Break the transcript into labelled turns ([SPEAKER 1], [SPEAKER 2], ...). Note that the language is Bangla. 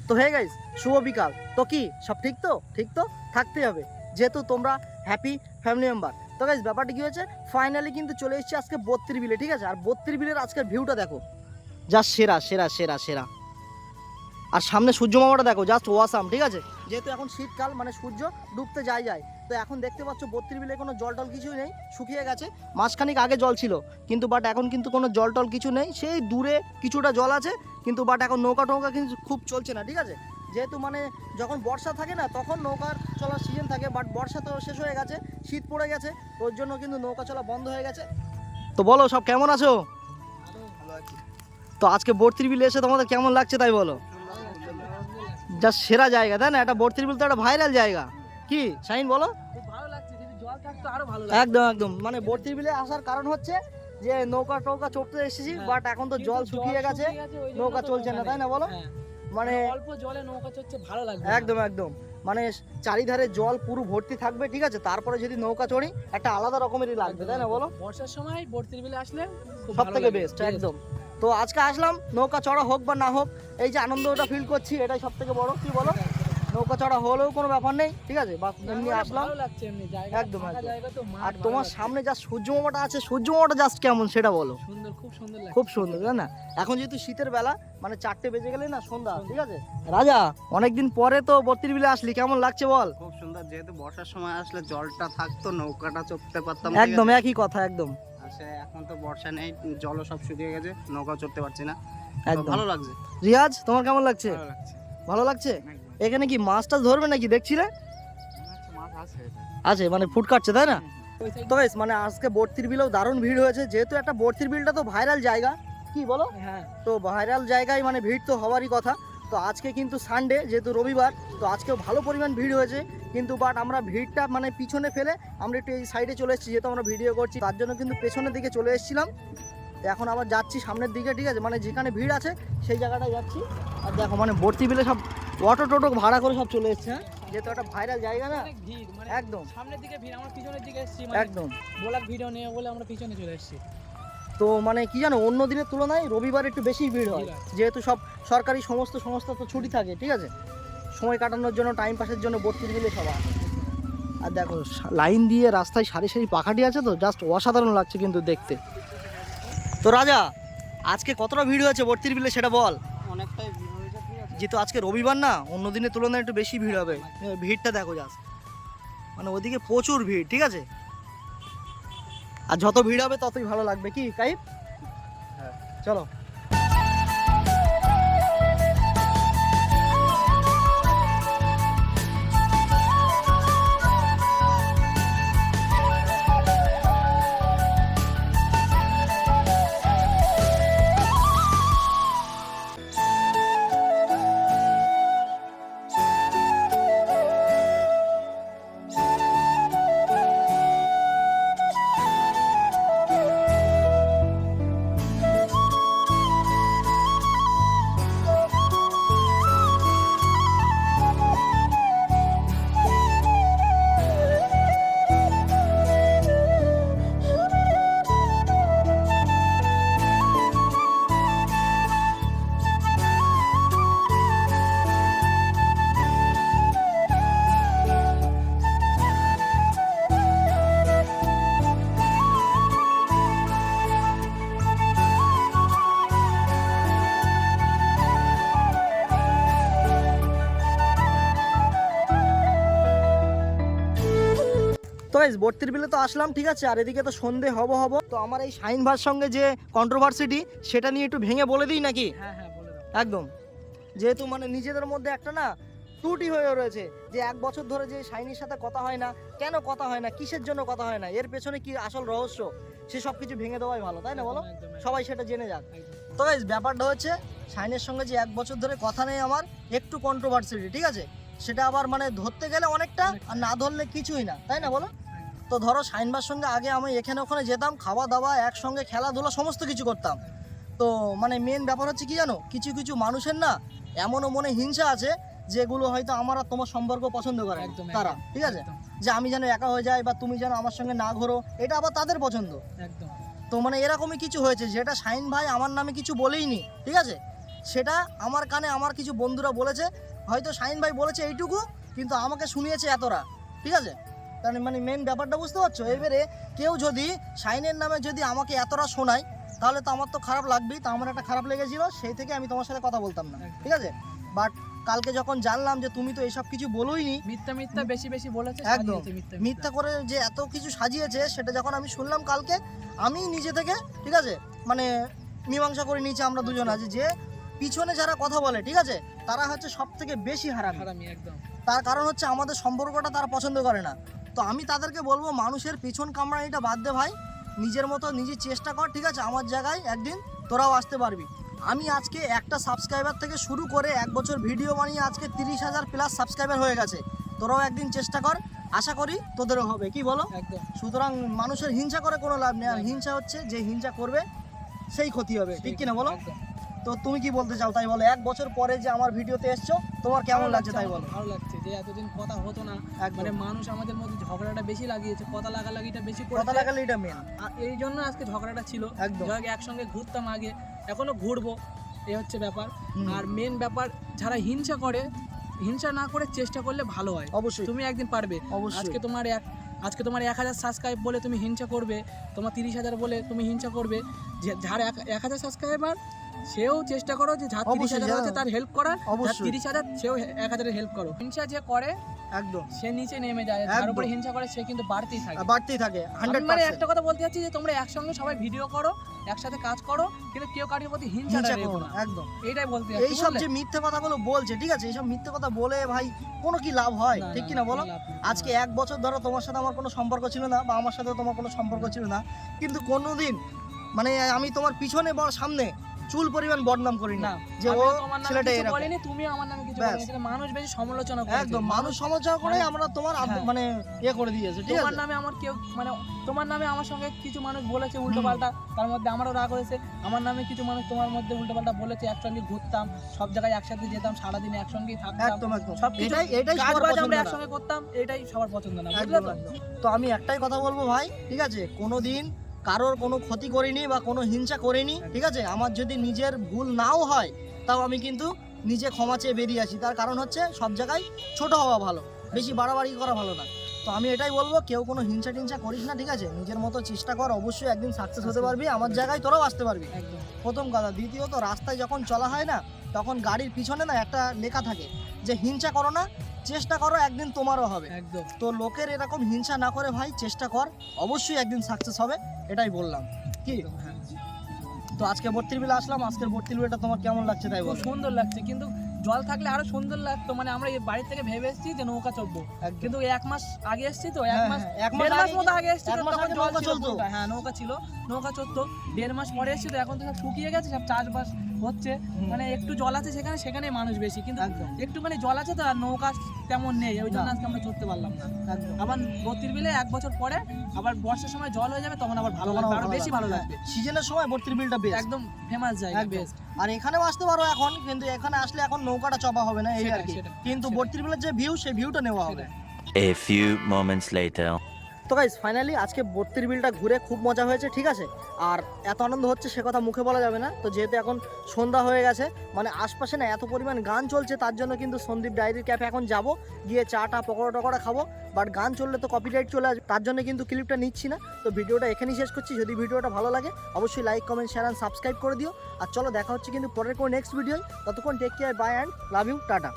[SPEAKER 1] তো হে গাইস, শুভ বিকাল। তো কি সব ঠিক তো? ঠিক তো থাকতেই হবে, যেহেতু তোমরা হ্যাপি ফ্যামিলি মেম্বার। তো গাইস ব্যাপারটা কি হয়েছে, ফাইনালি কিন্তু চলে এসেছি আজকে 32 বিলে, ঠিক আছে? আর 32 বিলের আজকের ভিউটা দেখো, জাস্ট সেরা সেরা সেরা সেরা। আর সামনে সূর্য মামাটা দেখো, জাস্ট ওয়াসাম, ঠিক আছে? যেহেতু এখন শীতকাল, মানে সূর্য ডুবতে যায়, তো এখন দেখতে পাচ্ছ 32 বিলে কোনো জল টল কিছুই নেই, শুকিয়ে গেছে। মাসখানিক আগে জল ছিল, কিন্তু বাট এখন কিন্তু কোনো জল টল কিছু নেই। সেই দূরে কিছুটা জল আছে, কিন্তু বাট এখন নৌকা টৌকা কিন্তু খুব চলছে না, ঠিক আছে? যেহেতু মানে যখন বর্ষা থাকে না, তখন নৌকার চলার সিজন থাকে, বাট বর্ষা তো শেষ হয়ে গেছে, শীত পড়ে গেছে, ওর জন্য কিন্তু নৌকা চলা বন্ধ হয়ে গেছে। তো বলো, সব কেমন আছো? তো আজকে 32 বিলে এসে তোমাদের কেমন লাগছে তাই বলো? যা সেরা জায়গা, তাই না? এটা 32 বিল তো একটা ভাইরাল জায়গা, কি শাহিন বলো? একদম একদম, মানে 32 বিলে আসার কারণ হচ্ছে যে নৌকা টৌকা চড়তে এসেছি, বাট এখন তো জল শুকিয়ে গেছে, নৌকা চলছে না, তাই না বলো? মানে
[SPEAKER 2] অল্প জলে নৌকা চড়ছে, ভালো লাগবে।
[SPEAKER 1] একদম একদম, মানে চারিধারে জল পুরো ভর্তি থাকবে, ঠিক আছে? তারপরে যদি নৌকা চড়ি একটা আলাদা রকমেরই লাগবে, তাই না বলো?
[SPEAKER 2] বর্ষার সময় 32 বিলে আসলে
[SPEAKER 1] সব থেকে বেস্ট, একদম। তো আজকে আসলাম, নৌকা চড়া হোক বা না হোক, এই যে আনন্দটা ফিল করছি, এটাই সব থেকে বড়, কি বলো? নৌকা চড়া হলেও কোনো ব্যাপার নেই, ঠিক আছে? বা এমনি আসলাম,
[SPEAKER 2] ভালো লাগছে এমনি জায়গা,
[SPEAKER 1] একদম
[SPEAKER 2] ফাঁকা
[SPEAKER 1] একদম।
[SPEAKER 2] জায়গা তো, মাঠ
[SPEAKER 1] আর
[SPEAKER 2] ভালো
[SPEAKER 1] তোমার
[SPEAKER 2] লাগছে।
[SPEAKER 1] সামনে যা সূর্য মামাটা আছে, সূর্য মামাটা জাস্ট কেমন সেটা বলো?
[SPEAKER 2] সুন্দর, খুব সুন্দর লাগছে।
[SPEAKER 1] খুব সুন্দর, তাই না? এখন যেহেতু শীতের বেলা, মানে 4টে বেজে গেলে না সন্ধ্যা, ঠিক আছে? রাজা, অনেকদিন পরে তো 32 বিলে আসলি, কেমন লাগছে বল?
[SPEAKER 3] খুব সুন্দর, যেহেতু বর্ষার সময় আসলে জলটা থাকতো, নৌকাটা চড়তে পারতাম।
[SPEAKER 1] একদম একই কথা, একদম
[SPEAKER 3] এখন তো বর্ষা নেই, জলও সব শুকিয়ে গেছে, নৌকা চড়তে পারছি না। তো
[SPEAKER 1] একদম।
[SPEAKER 3] ভালো লাগছে।
[SPEAKER 1] রিয়াজ, তোমার কেমন লাগছে?
[SPEAKER 3] ভালো লাগছে।
[SPEAKER 1] ভালো লাগছে?
[SPEAKER 3] একদম।
[SPEAKER 1] এখানে কি মাছ টাছ ধরবে নাকি দেখছিলে?
[SPEAKER 3] মাছ আছে।
[SPEAKER 1] আছে, মানে ফুড কাটছে, তাই না?
[SPEAKER 2] ওই side-
[SPEAKER 1] তো গাইস, মানে আজকে 32 বিলেও দারুণ ভিড় হয়েছে, যেহেতু একটা 32 বিলটা তো ভাইরাল জায়গা, কি বলো?
[SPEAKER 2] হ্যাঁ,
[SPEAKER 1] তো ভাইরাল জায়গায় মানে ভিড় তো হওয়ারই কথা। তো আজকে কিন্তু সানডে, যেহেতু রবিবার, তো আজকেও ভালো পরিমাণ ভিড় হয়েছে, কিন্তু বাট আমরা ভিড়টা মানে পিছনে ফেলে আমরা একটু এই সাইডে চলে এসেছি, যেহেতু আমরা ভিডিও করছি, তার জন্য কিন্তু পেছনের দিকে চলে এসেছিলাম। তো এখন আবার যাচ্ছি সামনের দিকে, ঠিক আছে? মানে যেখানে ভিড় আছে সেই জায়গাটায় যাচ্ছি। আর দেখো, মানে 32 বিলে সব অটো টোটো ভাড়া করে সব চলে এসছে, হ্যাঁ? যেহেতু একটা ভাইরাল জায়গা না,
[SPEAKER 2] অনেক ভিড়, মানে
[SPEAKER 1] একদম
[SPEAKER 2] সামনের দিকে ভিড়, আমরা পিছনের দিকে এসেছি, মানে
[SPEAKER 1] একদম।
[SPEAKER 2] ব্লগ ভিডিও নিয়ে বলে আমরা পিছনে চলে এসেছি।
[SPEAKER 1] তো মানে কি জানো, অন্য দিনের তুলনায় রবিবার একটু বেশি ভিড় হয়,
[SPEAKER 2] ভিড় হয়।
[SPEAKER 1] যেহেতু সব সরকারি সমস্ত সংস্থা তো ছুটি থাকে, ঠিক আছে? সময় কাটানোর জন্য, টাইম পাসের জন্য 32 বিলে সব আসে। আর দেখো লাইন দিয়ে রাস্তায় সারি সারি পাখাটি আছে, তো জাস্ট অসাধারণ লাগছে কিন্তু দেখতে। তো রাজা, আজকে কতটা ভিড় হয়েছে 32 বিলে সেটা বল?
[SPEAKER 3] অনেকটাই ভিড় হয়েছে, ঠিক আছে।
[SPEAKER 1] যেহেতু আজকে রবিবার না, অন্য দিনের তুলনায় একটু বেশি ভিড় হবে। ভিড়টা দেখো জাস্ট, মানে ওদিকে প্রচুর ভিড়, ঠিক আছে? আর যত ভিড় হবে ততই ভালো লাগবে, কি কাইফ?
[SPEAKER 3] হ্যাঁ।
[SPEAKER 1] চলো। তো গাইস 32 বিলে তো আসলাম, ঠিক আছে? আর এদিকে তো সন্ধে হব। তো আমার এই শাহিন ভাইয়ের সঙ্গে যে কন্ট্রোভার্সিটি, সেটা নিয়ে একটু ভেঙে বলে দিই নাকি?
[SPEAKER 2] হ্যাঁ হ্যাঁ, বলে দাও।
[SPEAKER 1] একদম। যেহেতু মানে নিজেদের মধ্যে একটা না ত্রুটি হয়ে রয়েছে, যে 1 বছর ধরে যে শাইনির সাথে কথা হয় না, কেন কথা হয় না, কিসের জন্য কথা হয় না, এর পেছনে কি আসল রহস্য, সে সব কিছু ভেঙে দেওয়াই ভালো, তাই না বলো?
[SPEAKER 2] একদম, একদম,
[SPEAKER 1] সবাই সেটা জেনে যাক।
[SPEAKER 2] একদম।
[SPEAKER 1] তো গাইস ব্যাপারটা হচ্ছে, শাইনের সঙ্গে যে 1 বছর ধরে কথা নেই আমার, একটু কন্ট্রোভার্সিটি, ঠিক আছে? সেটা আবার মানে ধরতে গেলে অনেকটা, আর না ধরলে কিছুই না, তাই না বলো? তো ধরো শাইনবার সঙ্গে আগে আমি এখানে ওখানে যেতাম, খাওয়া দাওয়া একসঙ্গে, খেলাধুলা সমস্ত কিছু করতাম। তো মানে মেন ব্যাপার হচ্ছে কি জানো, কিছু কিছু মানুষের না এমনও মনে হিংসা আছে, যেগুলো হয়তো আমার আর তোমার সম্পর্ক পছন্দ করে না
[SPEAKER 2] একদম,
[SPEAKER 1] তারা,
[SPEAKER 2] একদম,
[SPEAKER 1] ঠিক আছে?
[SPEAKER 2] একদম,
[SPEAKER 1] যে আমি যেন একা হয়ে যাই, বা তুমি যেন আমার সঙ্গে না ঘোরো, এটা আবার তাদের পছন্দ।
[SPEAKER 2] একদম।
[SPEAKER 1] তো মানে এরকমই কিছু হয়েছে, যেটা শাইন ভাই আমার নামে কিছু বলেইনি, ঠিক আছে? সেটা আমার কানে আমার কিছু বন্ধুরা বলেছে, হয়তো শাহিন ভাই বলেছে এইটুকু, কিন্তু আমাকে শুনিয়েছে এতটা, ঠিক আছে? কারণ মানে মেন ব্যাপারটা বুঝতে পারছো? এবারে কেউ যদি শাহিনের নামে যদি আমাকে এতটা শোনায়, তাহলে তো আমার তো খারাপ লাগবেই। তো আমার একটা খারাপ লেগেছিল, সেই থেকে আমি তোমার সাথে কথা বলতাম না, ঠিক আছে? বাট কালকে যখন জানলাম যে তুমি তো এইসব কিছু বলোইনি,
[SPEAKER 2] মিথ্যা বেশি বলেছে,
[SPEAKER 1] একদম
[SPEAKER 2] সাজিয়েছে মিথ্যা
[SPEAKER 1] মিথ্যা করে যে এত কিছু সাজিয়েছে, সেটা যখন আমি শুনলাম কালকে, আমি নিজে থেকে, ঠিক আছে, মানে মীমাংসা করে নিয়েছি আমরা দুজন আছি, যে পিছনে যারা কথা বলে, ঠিক আছে, তারা হচ্ছে সব থেকে বেশি হারামি।
[SPEAKER 2] একদম।
[SPEAKER 1] তার কারণ হচ্ছে আমাদের সম্পর্কটা তারা পছন্দ করে না। তো আমি তাদেরকে বলবো, মানুষের পিছন কামড়ানিটা বাদ দে ভাই, নিজের মতো নিজে চেষ্টা কর, ঠিক আছে? আমার জায়গায় একদিন তোরাও আসতে পারবি। আমি আজকে একটা সাবস্ক্রাইবার থেকে শুরু করে 1 বছর ভিডিও বানিয়ে আজকে 30,000 প্লাস সাবস্ক্রাইবার হয়ে গেছে। তোরাও একদিন চেষ্টা কর, আশা করি তোদেরও হবে, কি বলো?
[SPEAKER 2] একদম।
[SPEAKER 1] সুতরাং মানুষের হিংসা করে কোনো লাভ নেই। আর হিংসা হচ্ছে, যে হিংসা করবে সেই ক্ষতি হবে, ঠিক কিনা বলো?
[SPEAKER 2] একদম।
[SPEAKER 1] তো তুমি কি বলতে চাও তাই বলো? 1 বছর পরে যে আমার ভিডিওতে এসছো, তোমার কেমন লাগছে তাই বলো?
[SPEAKER 2] ভালো লাগছে যে এতদিন কথা হতো না,
[SPEAKER 1] একদম।
[SPEAKER 2] মানে মানুষ আমাদের মধ্যে ঝগড়াটা বেশি লাগিয়েছে, কথা লাগালাগিটা বেশি
[SPEAKER 1] কথা
[SPEAKER 2] করেছে।
[SPEAKER 1] লাগালে এটা মেন।
[SPEAKER 2] এই জন্য আজকে ঝগড়াটা ছিল।
[SPEAKER 1] একদম।
[SPEAKER 2] যাকে একসঙ্গে ঘুরতাম আগে, এখনো ঘুরবো, এই হচ্ছে ব্যাপার।
[SPEAKER 1] হুম।
[SPEAKER 2] আর মেন ব্যাপার, যারা হিংসা করে, হিংসা না করে চেষ্টা করলে ভালো হয়।
[SPEAKER 1] অবশ্যই
[SPEAKER 2] তুমি একদিন পারবে।
[SPEAKER 1] অবশ্যই।
[SPEAKER 2] আজকে তোমার 1000 সাবস্ক্রাইব বলে তুমি হিংসা করবে, তোমার 30,000 বলে তুমি হিংসা করবে। যার 1000 সাবস্ক্রাইবার, সেও চেষ্টা করো যে যার 30,000 আছে তার হেল্প করার, যার
[SPEAKER 1] অবশ্যই।
[SPEAKER 2] 30,000 সেও 1000 হেল্প করো। হিংসা যে করে
[SPEAKER 1] একদম
[SPEAKER 2] সে নিচে নেমে যায়, যার উপরে হিংসা করে সে কিন্তু বাড়তেই থাকে।
[SPEAKER 1] বাড়তেই থাকে
[SPEAKER 2] আমি মানে
[SPEAKER 1] 100%।
[SPEAKER 2] একটা কথা বলতে চাচ্ছি যে তোমরা একসঙ্গে সবাই ভিডিও করো, একসাথে কাজ করো, কিন্তু কেউ কারোর প্রতি হিংসা
[SPEAKER 1] হিংসা
[SPEAKER 2] রেখো
[SPEAKER 1] করো
[SPEAKER 2] না।
[SPEAKER 1] না, একদম।
[SPEAKER 2] এইটাই বলতে চাচ্ছি।
[SPEAKER 1] এইসব যে মিথ্যে কথাগুলো বলছে, ঠিক আছে, এইসব মিথ্যে কথা বলে ভাই কোনো কি লাভ হয়? ঠিক কি না বলো? আজকে 1 বছর ধরো তোমার সাথে আমার কোনো সম্পর্ক ছিল না, বা আমার সাথে তোমার কোনো সম্পর্ক ছিল না, কিন্তু কোনোদিন মানে আমি তোমার পিছনে বা সামনে চুল পরিমাণ বদনাম করি না, যে ও ছেলেটা এরকম।
[SPEAKER 2] বলেনি, তুমি আমার নামে কিছু
[SPEAKER 1] ব্যাস।
[SPEAKER 2] বলেনি, কিন্তু মানুষ বেশি সমালোচনা করে।
[SPEAKER 1] একদম মানুষ সমালোচনা করে আমরা তোমার
[SPEAKER 2] হ্যাঁ।
[SPEAKER 1] মানে ইয়ে করে দিয়েছে, ঠিক
[SPEAKER 2] তোমার
[SPEAKER 1] আছে?
[SPEAKER 2] নামে আমার কেউ মানে তোমার নামে আমার সঙ্গে কিছু মানুষ বলেছে উল্টো পাল্টা, তার মধ্যে আমারও রাগ হয়েছে। আমার নামে কিছু মানুষ তোমার মধ্যে উল্টো পাল্টা বলেছে, একসঙ্গে ঘুরতাম, সব জায়গায় একসাথে যেতাম, সারাদিন একসঙ্গেই থাকতাম,
[SPEAKER 1] একদম একদম
[SPEAKER 2] সবকিছু
[SPEAKER 1] এটাই
[SPEAKER 2] কাজ
[SPEAKER 1] সবার
[SPEAKER 2] বাজ
[SPEAKER 1] পছন্দ
[SPEAKER 2] আমরা
[SPEAKER 1] না।
[SPEAKER 2] একসঙ্গে করতাম, এটাই সবার পছন্দ না, বুঝলে
[SPEAKER 1] একদম
[SPEAKER 2] তো?
[SPEAKER 1] একদম। তো আমি একটাই কথা বলবো ভাই, ঠিক আছে, কোনোদিন কারোর কোনো ক্ষতি করিনি বা কোনো হিংসা করিনি, ঠিক আছে? আমার যদি নিজের ভুল নাও হয়, তাও আমি কিন্তু নিজে ক্ষমা চেয়ে বেরিয়ে আসি। তার কারণ হচ্ছে সব জায়গায় ছোট হওয়া ভালো, বেশি বাড়াবাড়ি করা ভালো না। তো আমি এটাই বলবো, কেউ কোনো হিংসা টিংসা করিস না, ঠিক আছে? নিজের মতো চেষ্টা কর, অবশ্যই একদিন সাকসেস হতে পারবি, আমার জায়গায় তোরাও আসতে পারবি,
[SPEAKER 2] একদম।
[SPEAKER 1] প্রথম কথা। দ্বিতীয়ত, রাস্তায় যখন চলা হয় না, তখন গাড়ির পিছনে না একটা লেখা থাকে যে হিংসা করো না, চেষ্টা করো, একদিন তোমারও হবে।
[SPEAKER 2] একদম।
[SPEAKER 1] তো লোকের এরকম হিংসা না করে ভাই চেষ্টা কর, অবশ্যই একদিন সাকসেস হবে, এটাই বললাম। কি
[SPEAKER 2] হ্যাঁ।
[SPEAKER 1] তো আজকে বর্তির বিলে আসলাম, আজকের বর্তির বিলটা তোমার কেমন লাগছে তাই
[SPEAKER 2] খুব
[SPEAKER 1] বল?
[SPEAKER 2] সুন্দর লাগছে, কিন্তু জল থাকলে আরো সুন্দর লাগতো। মানে আমরা এই বাড়ি থেকে ভেবে এসেছি যে নৌকা চড়বো, কিন্তু 1 মাস আগে এসেছি তো, 1 মাস
[SPEAKER 1] 1
[SPEAKER 2] দেড় মাস মতো আগে এসেছি,
[SPEAKER 1] 1 মাস
[SPEAKER 2] তখন
[SPEAKER 1] আগে
[SPEAKER 2] জল
[SPEAKER 1] নৌকা
[SPEAKER 2] ছিল
[SPEAKER 1] চলতো।
[SPEAKER 2] পুরোটা। হ্যাঁ, নৌকা ছিল, নৌকা চড়তো। 1.5 মাস পরে এসেছি তো, এখন তো সব শুকিয়ে গেছে, সব চাষবাস হচ্ছে। মানে একটু জল আছে সেখানে মানুষ বেশি, কিন্তু
[SPEAKER 1] একদম
[SPEAKER 2] একটুখানি জল আছে তো, আর নৌকা তেমন নেই, ওই জন্য আজকে আমরা চড়তে পারলাম না।
[SPEAKER 1] একদম।
[SPEAKER 2] আবার বর্তির বিলে 1 বছর পরে আবার বর্ষার সময় জল হয়ে যাবে, তখন আবার ভালো লাগবে, আরো বেশি ভালো লাগবে।
[SPEAKER 1] সিজনের সময় বর্তির বিলটা বেশ
[SPEAKER 2] একদম ফেমাস জায়গা,
[SPEAKER 1] একদম।
[SPEAKER 2] বেস্ট।
[SPEAKER 1] আর এখানেও আসতে পারো এখন, কিন্তু এখানে আসলে এখন নৌকাটা চাপা হবে না, এই আর কি।
[SPEAKER 2] সেটাই।
[SPEAKER 1] কিন্তু বর্তির বিলের যে ভিউ, সেই ভিউটা নেওয়া হবে।
[SPEAKER 4] A few moments later.
[SPEAKER 1] তো গাইস, ফাইনালি আজকে বর্তির বিলটা ঘুরে খুব মজা হয়েছে, ঠিক আছে? আর এত আনন্দ হচ্ছে সে কথা মুখে বলা যাবে না। তো যেহেতু এখন সন্ধ্যা হয়ে গেছে, মানে আশপাশে না এত পরিমাণ গান চলছে, তার জন্য কিন্তু সন্দীপ ডায়েরির ক্যাফে এখন যাব, গিয়ে চাটা পকোড়া টকোড়া খাবো। বাট গান চললে তো কপিরাইট চলে আসবে, তার জন্য কিন্তু ক্লিপটা নিচ্ছি না। তো ভিডিওটা এখানেই শেষ করছি। যদি ভিডিওটা ভালো লাগে, অবশ্যই like, comment, share and subscribe করে দিও। আর চলো দেখা হচ্ছে কিন্তু পরের কোনো নেক্সট ভিডিও। ততক্ষণ take care, bye and love you, tata.